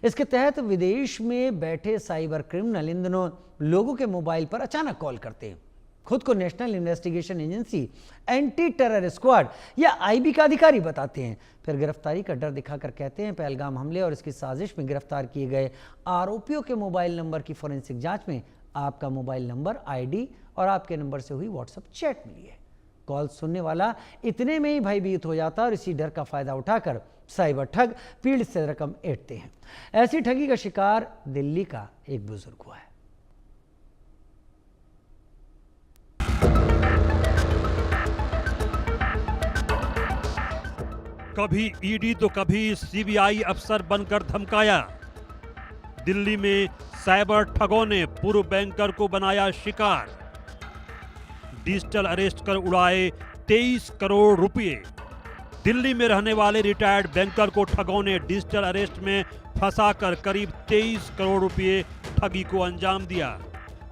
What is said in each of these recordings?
इसके तहत विदेश में बैठे साइबर क्रिमिनल इन दिनों लोगों के मोबाइल पर अचानक कॉल करते हैं। खुद को national investigation agency, anti terror squad या आईबी का अधिकारी बताते हैं। फिर गिरफ्तारी का डर दिखाकर कहते हैं पहलगाम हमले और इसकी साजिश में गिरफ्तार किए गए आरोपियों के मोबाइल नंबर की फोरेंसिक जांच में आपका मोबाइल नंबर, आईडी और आपके नंबर से हुई व्हाट्सएप चैट मिली है। कॉल सुनने वाला इतने में ही भयभीत हो जाता है और इसी डर का फायदा उठाकर साइबर ठग पीड़ित से रकम ऐंठते हैं। ऐसी ठगी का शिकार दिल्ली का एक बुजुर्ग हुआ है। कभी ईडी तो कभी सीबीआई अफसर बनकर धमकाया। दिल्ली में साइबर ठगों ने पूर्व बैंकर को बनाया शिकार। डिजिटल अरेस्ट कर उड़ाए 23 करोड़ रुपए। दिल्ली में रहने वाले रिटायर्ड बैंकर को ठगों ने डिजिटल अरेस्ट में फंसाकर करीब 23 करोड़ रुपए ठगी को अंजाम दिया।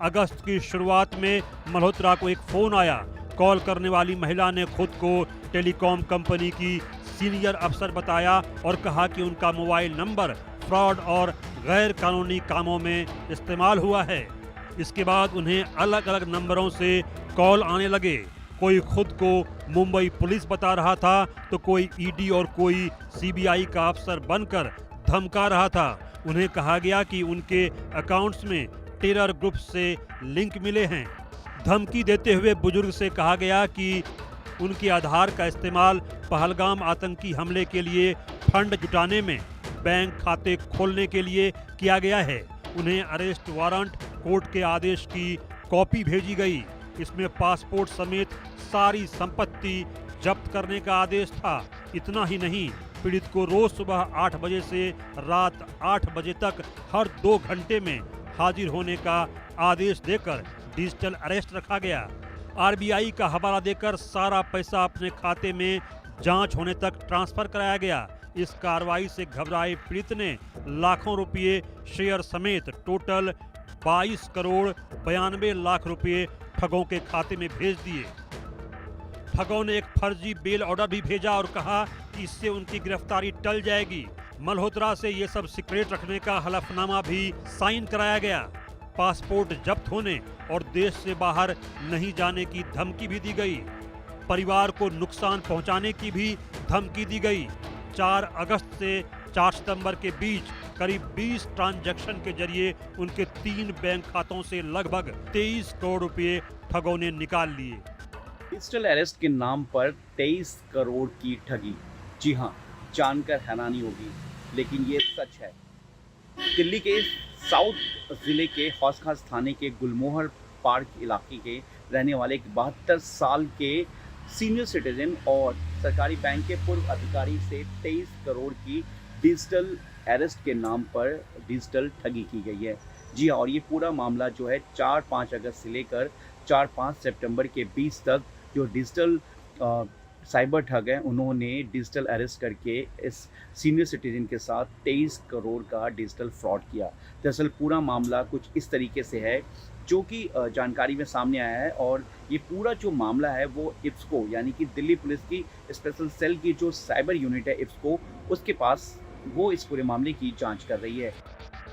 अगस्त की शुरुआत में मल्होत्रा को एक फोन आया। कॉल करने वाली महिला ने खुद को टेलीकॉम कंपनी की सीनियर अफसर बताया और कहा कि उनका मोबाइल नंबर फ्रॉड और गैर कानूनी कामों में इस्तेमाल हुआ है। इसके बाद उन्हें अलग अलग नंबरों से कॉल आने लगे। कोई खुद को मुंबई पुलिस बता रहा था तो कोई ईडी और कोई सीबीआई का अफसर बनकर धमका रहा था। उन्हें कहा गया कि उनके अकाउंट्स में टेरर ग्रुप से लिंक मिले हैं। धमकी देते हुए बुजुर्ग से कहा गया कि उनके आधार का इस्तेमाल पहलगाम आतंकी हमले के लिए फंड जुटाने में, बैंक खाते खोलने के लिए किया गया है। उन्हें अरेस्ट वारंट, कोर्ट के आदेश की कॉपी भेजी गई। इसमें पासपोर्ट समेत सारी संपत्ति जब्त करने का आदेश था। इतना ही नहीं, पीड़ित को रोज सुबह 8 बजे से रात 8 बजे तक हर 2 घंटे में हाजिर होने का आदेश देकर डिजिटल अरेस्ट रखा गया। आरबीआई का हवाला देकर सारा पैसा अपने खाते में जांच होने तक ट्रांसफर कराया गया। इस कार्रवाई से घबराए पीड़ित ने लाखों रुपये शेयर समेत टोटल 22 करोड़ 92 लाख रुपये ठगों के खाते में भेज दिए। ठगों ने एक फर्जी बेल ऑर्डर भी भेजा और कहा कि इससे उनकी गिरफ्तारी टल जाएगी। मल्होत्रा से ये सब सीक्रेट रखने का हलफनामा भी साइन कराया गया। पासपोर्ट जब्त होने और देश से बाहर नहीं जाने की धमकी भी दी गई। परिवार को नुकसान पहुंचाने की भी धमकी दी गई। 4 अगस्त से 4 सितंबर के बीच करीब 20 ट्रांजैक्शन के जरिए उनके 3 बैंक खातों से लगभग 23 करोड़ रुपए ठगों ने निकाल लिए। डिजिटल अरेस्ट के नाम पर 23 करोड़ की ठगी। जी हाँ, जानकर हैरानी होगी, लेकिन ये सच है। दिल्ली के साउथ जिले के हौस खास थाने के गुलमोहर पार्क इलाके के रहने वाले एक 72 साल के सीनियर सिटीजन और सरकारी बैंक के पूर्व अधिकारी से 23 करोड़ की डिजिटल अरेस्ट के नाम पर डिजिटल ठगी की गई है। जी हाँ, और ये पूरा मामला जो है 4-5 अगस्त से लेकर 4-5 सितंबर के बीच तक जो डिजिटल साइबर ठग हैं, उन्होंने डिजिटल अरेस्ट करके इस सीनियर सिटीजन के साथ 23 करोड़ का डिजिटल फ्रॉड किया। दरअसल पूरा मामला कुछ इस तरीके से है जो कि जानकारी में सामने आया है, और ये पूरा जो मामला है वो इफ्को यानी कि दिल्ली पुलिस की स्पेशल सेल की जो साइबर यूनिट है इफ्को, उसके पास वो इस पूरे मामले की जांच कर रही है।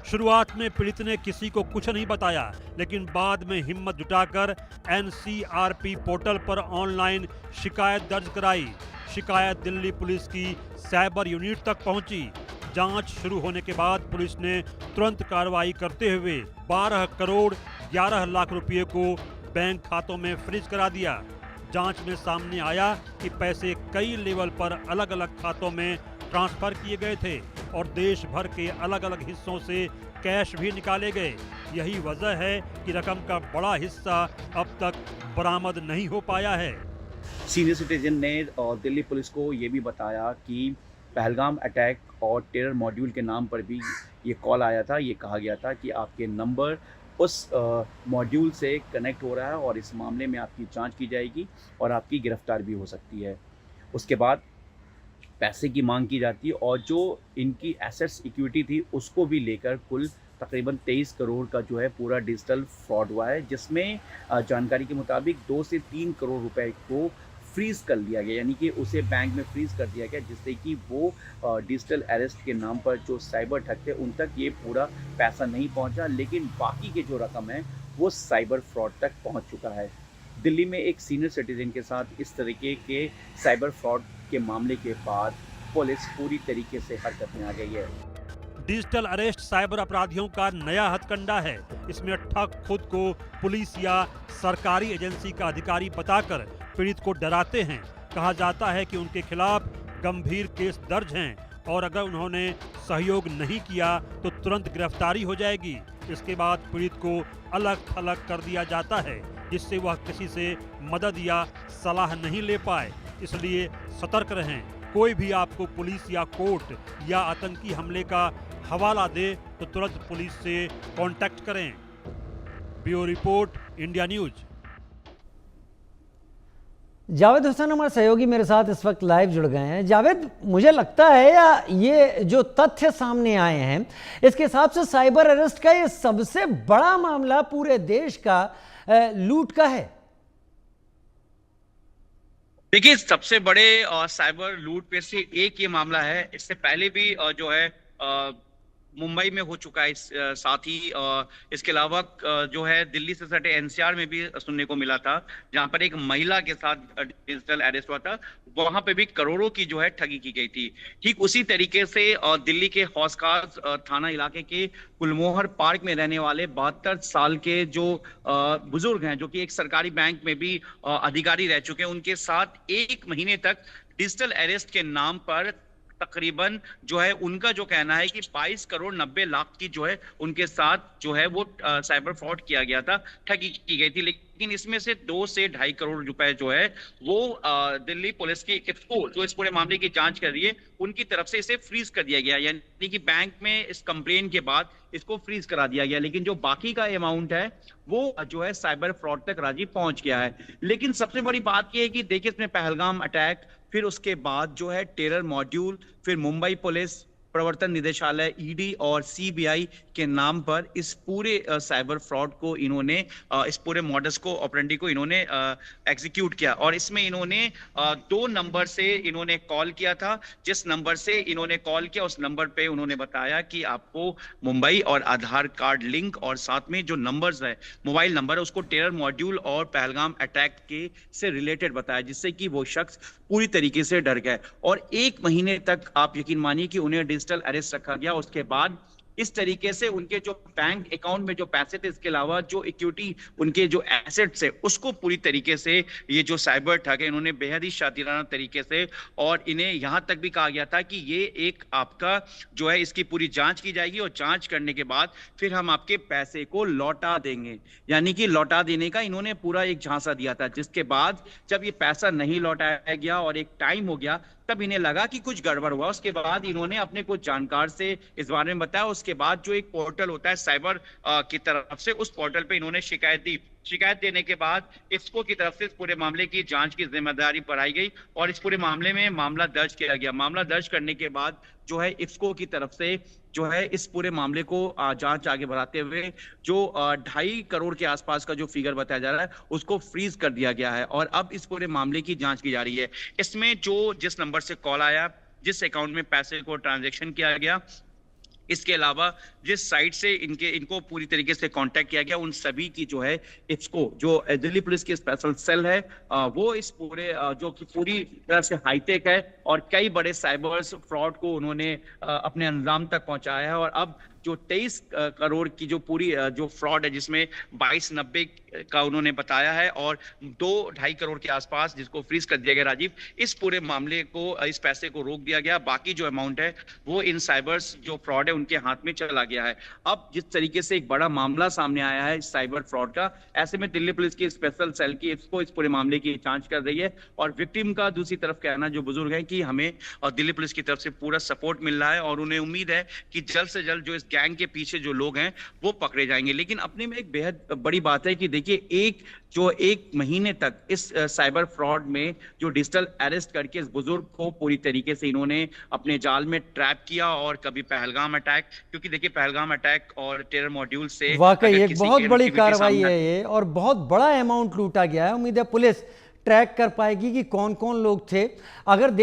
शुरुआत में पीड़ित ने किसी को कुछ नहीं बताया, लेकिन बाद में हिम्मत जुटाकर एनसीआरपी पोर्टल पर ऑनलाइन शिकायत दर्ज कराई। शिकायत दिल्ली पुलिस की साइबर यूनिट तक पहुंची। जांच शुरू होने के बाद पुलिस ने तुरंत कार्रवाई करते हुए 12 करोड़ 11 लाख रुपए को बैंक खातों में फ्रीज करा दिया। जांच में सामने आया कि पैसे कई लेवल पर अलग अलग खातों में ट्रांसफर किए गए थे और देश भर के अलग अलग हिस्सों से कैश भी निकाले गए। यही वजह है कि रकम का बड़ा हिस्सा अब तक बरामद नहीं हो पाया है। सीनियर सिटीजन ने दिल्ली पुलिस को ये भी बताया कि पहलगाम अटैक और टेरर मॉड्यूल के नाम पर भी ये कॉल आया था। ये कहा गया था कि आपके नंबर उस मॉड्यूल से कनेक्ट हो रहा है और इस मामले में आपकी जांच की जाएगी और आपकी गिरफ्तार भी हो सकती है। उसके बाद पैसे की मांग की जाती है और जो इनकी एसेट्स इक्विटी थी उसको भी लेकर कुल तकरीबन 23 करोड़ का जो है पूरा डिजिटल फ्रॉड हुआ है, जिसमें जानकारी के मुताबिक 2 से 3 करोड़ रुपए को फ्रीज कर लिया गया, यानी कि उसे बैंक में फ्रीज कर दिया गया, जिससे कि वो डिजिटल अरेस्ट के नाम पर जो साइबर ठग थे उन तक ये पूरा पैसा नहीं पहुंचा, लेकिन बाकी के जो रकम है वो साइबर फ्रॉड तक पहुंच चुका है। दिल्ली में एक सीनियर सिटीजन के साथ इस तरीके के साइबर फ्रॉड के मामले के बाद पुलिस पूरी तरीके से हरकत में आ गई है। डिजिटल अरेस्ट साइबर अपराधियों का नया हथकंडा है। इसमें ठग खुद को पुलिस या सरकारी एजेंसी का अधिकारी बताकर पीड़ित को डराते हैं। कहा जाता है कि उनके खिलाफ गंभीर केस दर्ज हैं और अगर उन्होंने सहयोग नहीं किया तो तुरंत गिरफ्तारी हो जाएगी। इसके बाद पीड़ित को अलग थलग कर दिया जाता है, जिससे वह किसी से मदद या सलाह नहीं ले पाए। इसलिए सतर्क रहें। कोई भी आपको पुलिस या कोर्ट या आतंकी हमले का हवाला दे तो तुरंत पुलिस से कांटेक्ट करें। Bureau report, India news. Javed Hussain हमारे सहयोगी मेरे साथ इस वक्त लाइव जुड़ गए हैं। जावेद, मुझे लगता है या ये जो तथ्य सामने आए हैं इसके हिसाब से साइबर अरेस्ट का ये सबसे बड़ा मामला पूरे देश का लूट का है। देखिए, सबसे बड़े साइबर लूट पे से एक ये मामला है। इससे पहले भी जो है मुंबई में हो चुका है। साथ ही इसके अलावा जो है दिल्ली से सटे एनसीआर में भी सुनने को मिला था, जहां पर एक महिला के साथ डिजिटल अरेस्ट हुआ था। वहां पे भी करोड़ों की जो है ठगी की गई थी। ठीक उसी तरीके से दिल्ली के हौसखास थाना इलाके के गुलमोहर पार्क में रहने वाले 72 साल के जो बुजुर्ग हैं, जो कि एक सरकारी बैंक में भी अधिकारी रह चुके हैं, उनके साथ 1 महीने तक डिजिटल अरेस्ट के नाम पर तकरीबन जो है उनका जो कहना है कि 22 करोड़ 90 लाख की जो है उनके साथ जो है वो साइबर फ्रॉड किया गया था, ठगी की गई थी। लेकिन इसमें से 2 से 2.5 करोड़ रुपए जो है वो दिल्ली पुलिस की इफ्को जो इस पूरे मामले की जांच कर रही है उनकी तरफ से इसे फ्रीज कर दिया गया, यानी कि बैंक में इस कंप्लेन के बाद इसको फ्रीज करा दिया गया। लेकिन जो बाकी का अमाउंट है वो जो है साइबर फ्रॉड तक राजीव पहुंच गया है। लेकिन सबसे बड़ी बात यह है कि देखिए, इसमें पहलगाम अटैक, फिर उसके बाद जो है टेरर मॉड्यूल, फिर मुंबई पुलिस, प्रवर्तन निदेशालय, ईडी और सीबीआई के नाम पर इस पूरे साइबर फ्रॉड को इन्होंने इस पूरे मॉडस को ऑपरेंडी को इन्होंने एग्जीक्यूट किया। और इसमें इन्होंने 2 नंबर से इन्होंने कॉल किया था। जिस नंबर से इन्होंने कॉल किया उस नंबर पे उन्होंने बताया कि आपको मुंबई और आधार कार्ड लिंक और साथ में जो नंबर्स है, मोबाइल नंबर है, उसको टेरर मॉड्यूल और पहलगाम अटैक के से रिलेटेड बताया, जिससे कि वो शख्स पूरी तरीके से डर गए। और 1 महीने तक आप यकीन मानिए कि उन्हें डिजिटल अरेस्ट रखा गया। उसके बाद इस तरीके से उनके जो बैंक अकाउंट में जो पैसे थे, इसके अलावा जो इक्विटी उनके जो एसेट्स है, उसको पूरी तरीके से ये जो साइबर ठग है इन्होंने बेहद ही शातिराना तरीके से, और इन्हें यहां तक भी कहा गया था कि ये एक आपका जो है इसकी पूरी जांच की जाएगी और जांच करने के बाद फिर हम आपके पैसे को लौटा देंगे। यानी कि लौटा देने का इन्होंने पूरा एक झांसा दिया था, जिसके बाद जब ये पैसा नहीं लौटाया गया और एक टाइम हो गया, तब इन्हें लगा कि कुछ गड़बड़ हुआ। उसके बाद इन्होंने अपने कुछ जानकार से इस बारे में बताया। उसके बाद जो एक पोर्टल होता है साइबर की तरफ से, उस पोर्टल पे इन्होंने शिकायत दी। शिकायत देने के बाद इफ्को की तरफ से इस पूरे मामले की जांच की जिम्मेदारी बढ़ाई गई और इस पूरे मामले में मामला दर्ज किया गया। मामला दर्ज करने के बाद जो है इफ्को की तरफ से जो है इस पूरे मामले को जांच आगे बढ़ाते हुए जो 2.5 करोड़ के आसपास का जो फिगर बताया जा रहा है उसको फ्रीज कर दिया गया है और अब इस पूरे मामले की जांच की जा रही है। इसमें जो जिस नंबर से कॉल आया, जिस अकाउंट में पैसे को ट्रांजैक्शन किया गया, इसके अलावा जिस साइट से इनको पूरी तरीके से कांटेक्ट किया गया, उन सभी की जो है इफ्को जो दिल्ली पुलिस की स्पेशल सेल है वो इस पूरे जो कि पूरी तरह से हाईटेक है और कई बड़े साइबर फ्रॉड को उन्होंने अपने अंजाम तक पहुंचाया है। और अब जो 23 करोड़ की जो पूरी जो फ्रॉड है, जिसमें 2290 का उन्होंने बताया है और 2-2.5 करोड़ के आसपास जिसको फ्रीज कर दिया गया राजीव, इस पूरे मामले को, इस पैसे को रोक दिया गया। बाकी जो अमाउंट है वो इन साइबर्स जो फ्रॉड है उनके हाथ में चला गया है। अब जिस तरीके से एक बड़ा मामला सामने आया है साइबर फ्रॉड का, ऐसे में दिल्ली पुलिस की स्पेशल सेल की इसको इस पूरे मामले की जांच कर रही है और विक्टिम का दूसरी तरफ कहना जो बुजुर्ग है कि हमें और दिल्ली पुलिस की तरफ से पूरा सपोर्ट मिल रहा है और उन्हें उम्मीद है कि जल्द से जल्द जो इस गैंग के पीछे जो लोग हैं वो पकड़े जाएंगे। लेकिन अपने में एक बेहद बड़ी बात है कि देखिए, एक महीने तक इस साइबर फ्रॉड में जो डिजिटल अरेस्ट करके इस बुजुर्ग को पूरी तरीके से इन्होंने अपने जाल में ट्रैप किया और कभी पहलगाम अटैक, क्योंकि देखिए पहलगाम अटैक और टेरर मॉड्यूल से वाकई एक बहुत बड़ी कार्रवाई है ये और बहुत बड़ा अमाउंट लूटा गया है। उम्मीद है पुलिस ट्रैक कर पाएगी कि कौन कौन लोग थे। अगर